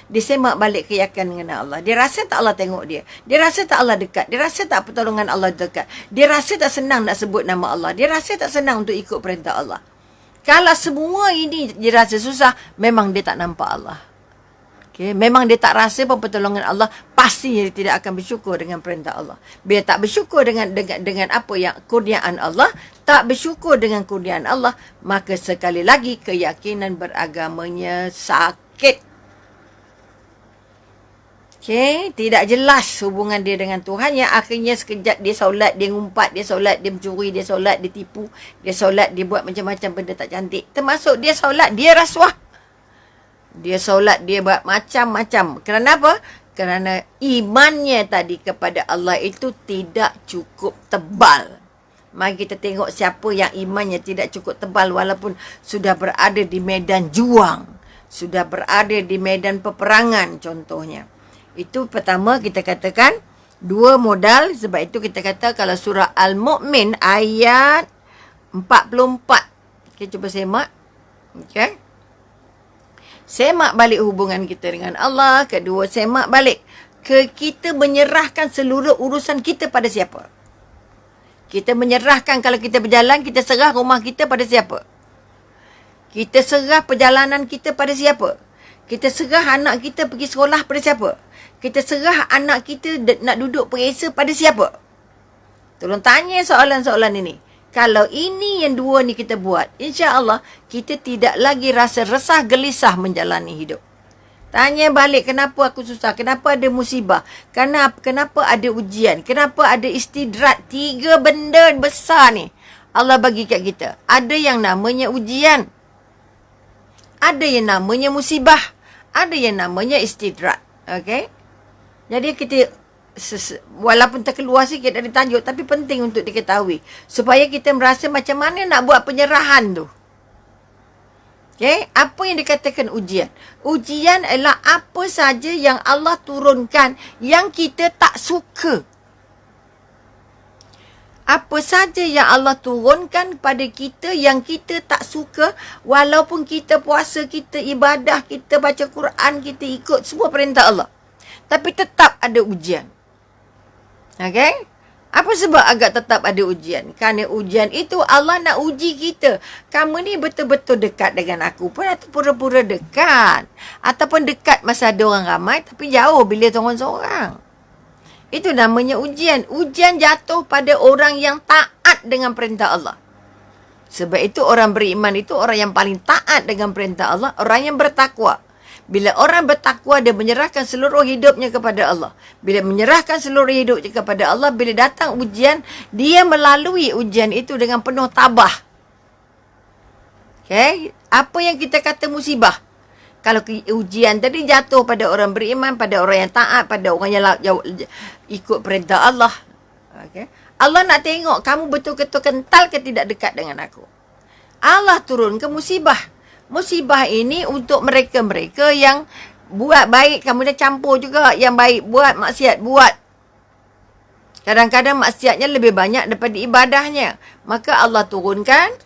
dia semak balik keyakinan dengan Allah. Dia rasa tak Allah tengok dia. Dia rasa tak Allah dekat. Dia rasa tak pertolongan Allah dekat. Dia rasa tak senang nak sebut nama Allah. Dia rasa tak senang untuk ikut perintah Allah. Kalau semua ini dia rasa susah, memang dia tak nampak Allah. Okay? Memang dia tak rasa pun pertolongan Allah, pasti dia tidak akan bersyukur dengan perintah Allah. Bila tak bersyukur dengan apa yang kurniaan Allah, tak bersyukur dengan kurniaan Allah, maka sekali lagi keyakinan beragamanya sakit. Okay? Tidak jelas hubungan dia dengan Tuhan, yang akhirnya sekejap dia solat, dia ngumpat, dia solat, dia mencuri, dia solat, dia tipu, dia solat, dia buat macam-macam benda tak cantik. Termasuk dia solat, dia rasuah. Dia solat, dia buat macam-macam. Kenapa? Kerana imannya tadi kepada Allah itu tidak cukup tebal. Mari kita tengok siapa yang imannya tidak cukup tebal walaupun sudah berada di medan juang. Sudah berada di medan peperangan contohnya. Itu pertama kita katakan dua modal. Sebab itu kita kata kalau surah Al-Mu'min ayat 44. Okay, cuba semak. Okay. Semak balik hubungan kita dengan Allah. Kedua, semak balik kita menyerahkan seluruh urusan kita pada siapa. Kita menyerahkan, kalau kita berjalan, kita serah rumah kita pada siapa. Kita serah perjalanan kita pada siapa. Kita serah anak kita pergi sekolah pada siapa. Kita serah anak kita nak duduk perisa pada siapa. Tolong tanya soalan-soalan ini. Kalau ini yang dua ni kita buat, insya-Allah kita tidak lagi rasa resah gelisah menjalani hidup. Tanya balik, kenapa aku susah? Kenapa ada musibah? Kenapa ada ujian? Kenapa ada istidrat? 3 benda besar ni Allah bagi kat kita. Ada yang namanya ujian. Ada yang namanya musibah. Ada yang namanya istidrat. Okey? Jadi kita walaupun terkeluar sikit dari tajuk, tapi penting untuk diketahui supaya kita merasa macam mana nak buat penyerahan tu. Okay? Apa yang dikatakan ujian? Ujian adalah apa saja yang Allah turunkan yang kita tak suka. Apa saja yang Allah turunkan pada kita yang kita tak suka, walaupun kita puasa, kita ibadah, kita baca Quran, kita ikut semua perintah Allah, tapi tetap ada ujian. Okay? Apa sebab agak tetap ada ujian? Kerana ujian itu Allah nak uji kita. Kamu ni betul-betul dekat dengan aku pun atau pura-pura dekat. Ataupun dekat masa ada orang ramai tapi jauh bila seorang-seorang. Itu namanya ujian. Ujian jatuh pada orang yang taat dengan perintah Allah. Sebab itu orang beriman itu orang yang paling taat dengan perintah Allah. Orang yang bertakwa. Bila orang bertakwa, dia menyerahkan seluruh hidupnya kepada Allah. Bila menyerahkan seluruh hidupnya kepada Allah, bila datang ujian, dia melalui ujian itu dengan penuh tabah. Okay? Apa yang kita kata musibah? Kalau ujian tadi jatuh pada orang beriman, pada orang yang taat, pada orang yang ikut perintah Allah. Okay? Allah nak tengok kamu betul-betul kental ke tidak dekat dengan aku. Allah turunkan musibah. Musibah ini untuk mereka-mereka yang buat baik, kemudian campur juga. Yang baik buat, maksiat buat. Kadang-kadang maksiatnya lebih banyak daripada ibadahnya. Maka Allah turunkan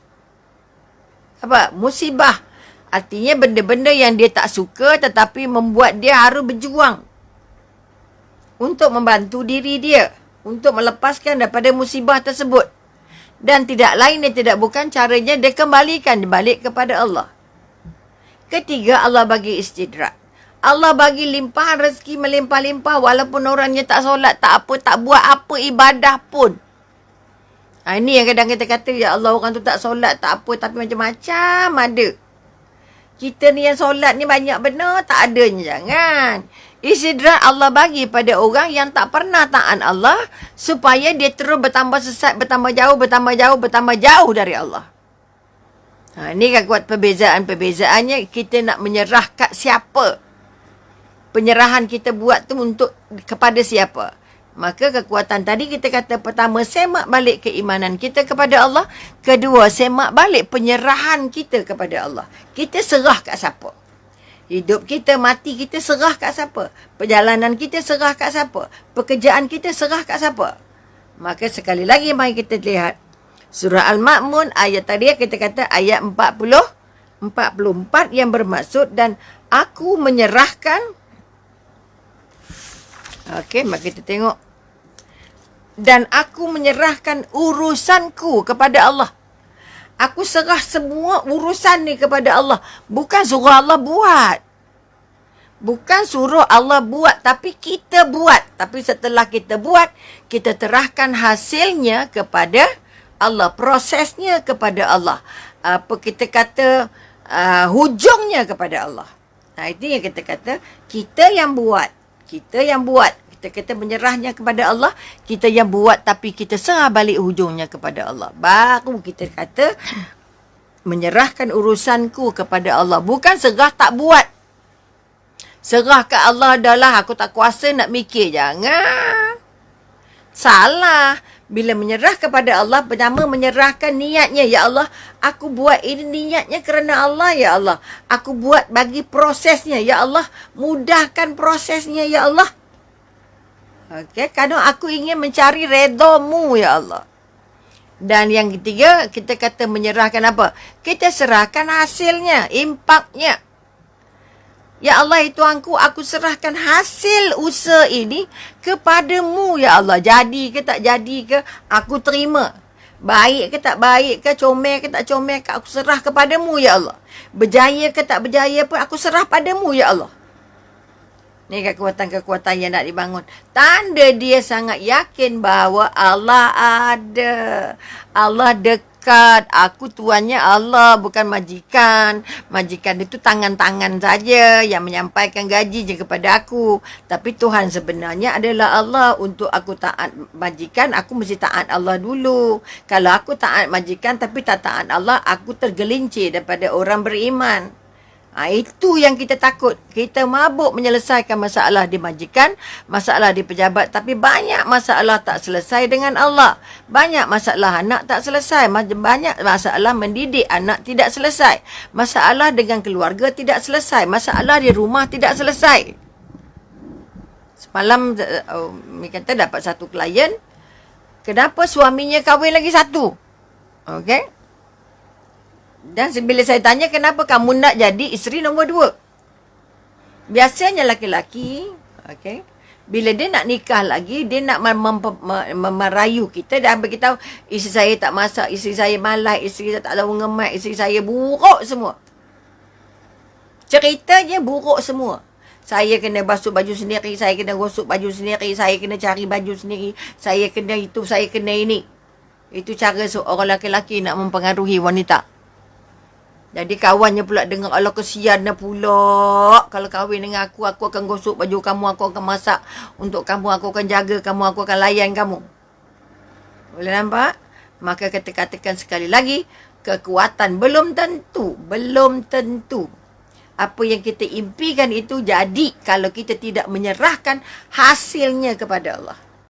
apa? Musibah. Artinya benda-benda yang dia tak suka tetapi membuat dia harus berjuang untuk membantu diri dia, untuk melepaskan daripada musibah tersebut. Dan tidak lain dan tidak bukan caranya dia kembalikan balik kepada Allah. Ketiga, Allah bagi istidrak. Allah bagi limpahan rezeki melimpah-limpah walaupun orangnya tak solat, tak apa, tak buat apa ibadah pun. Ini yang kadang kita kata, ya Allah orang tu tak solat, tak apa, tapi macam-macam ada. Kita ni yang solat ni banyak benar, tak adanya. Jangan. Istidrak Allah bagi pada orang yang tak pernah taat Allah supaya dia terus bertambah sesat, bertambah jauh, bertambah jauh, bertambah jauh dari Allah. Ini kan kuat perbezaan-perbezaannya. Kita nak menyerah kat siapa? Penyerahan kita buat tu untuk kepada siapa? Maka kekuatan tadi kita kata pertama, semak balik keimanan kita kepada Allah. Kedua, semak balik penyerahan kita kepada Allah. Kita serah kat siapa? Hidup kita, mati kita serah kat siapa? Perjalanan kita serah kat siapa? Pekerjaan kita serah kat siapa? Maka sekali lagi mari kita lihat Surah Al-Ma'mun ayat tadi kita kata ayat 44 yang bermaksud dan aku menyerahkan Okey, mari kita tengok. Dan aku menyerahkan urusanku kepada Allah. Aku serah semua urusan ni kepada Allah. Bukan suruh Allah buat. Bukan suruh Allah buat, tapi kita buat. Tapi setelah kita buat, kita terahkan hasilnya kepada Allah. Prosesnya kepada Allah. Apa kita kata, hujungnya kepada Allah. Nah, itu yang kita kata, kita yang buat. Kita yang buat. Kita menyerahnya kepada Allah. Kita yang buat, tapi kita serah balik hujungnya kepada Allah. Baru kita kata, menyerahkan urusanku kepada Allah. Bukan serah tak buat. Serah ke Allah adalah aku tak kuasa nak mikir. Jangan. Salah. Bila menyerah kepada Allah, pertama menyerahkan niatnya. Ya Allah, aku buat ini niatnya kerana Allah, ya Allah. Aku buat bagi prosesnya. Ya Allah, mudahkan prosesnya, ya Allah. Okey, kerana aku ingin mencari redamu, ya Allah. Dan yang ketiga, kita kata menyerahkan apa? Kita serahkan hasilnya, impaknya. Ya Allah, Tuhanku, aku serahkan hasil usaha ini kepadamu, ya Allah. Jadi ke tak jadi ke, aku terima. Baik ke tak baik ke, comel ke tak comel ke, aku serah kepadamu, ya Allah. Berjaya ke tak berjaya pun, aku serah padamu, ya Allah. Ni kekuatan-kekuatan yang nak dibangun. Tanda dia sangat yakin bahawa Allah ada. Allah dekat. Aku tuannya Allah, bukan majikan. Majikan itu tangan-tangan saja yang menyampaikan gaji je kepada aku. Tapi Tuhan sebenarnya adalah Allah. Untuk aku taat majikan, aku mesti taat Allah dulu. Kalau aku taat majikan tapi tak taat Allah, aku tergelincir daripada orang beriman. Itu yang kita takut. Kita mabuk menyelesaikan masalah di majikan, masalah di pejabat. Tapi banyak masalah tak selesai dengan Allah. Banyak masalah anak tak selesai. Banyak masalah mendidik anak tidak selesai. Masalah dengan keluarga tidak selesai. Masalah di rumah tidak selesai. Semalam, kata dapat satu klien. Kenapa suaminya kahwin lagi satu? Okey. Dan bila saya tanya, kenapa kamu nak jadi isteri nombor 2? Biasanya laki-laki, okay, bila dia nak nikah lagi, dia nak merayu kita dan beritahu, isteri saya tak masak, isteri saya malai, isteri saya tak tahu ngemat, isteri saya buruk semua. Ceritanya buruk semua. Saya kena basuh baju sendiri, saya kena gosok baju sendiri, saya kena cari baju sendiri, saya kena itu, saya kena ini. Itu cara seorang laki-laki nak mempengaruhi wanita. Jadi kawannya pula dengar, Allah kesian dah pula. Kalau kahwin dengan aku akan gosok baju kamu, aku akan masak untuk kamu, aku akan jaga kamu, aku akan layan kamu. Boleh nampak? Maka kita katakan sekali lagi, kekuatan belum tentu. Belum tentu. Apa yang kita impikan itu jadi kalau kita tidak menyerahkan hasilnya kepada Allah.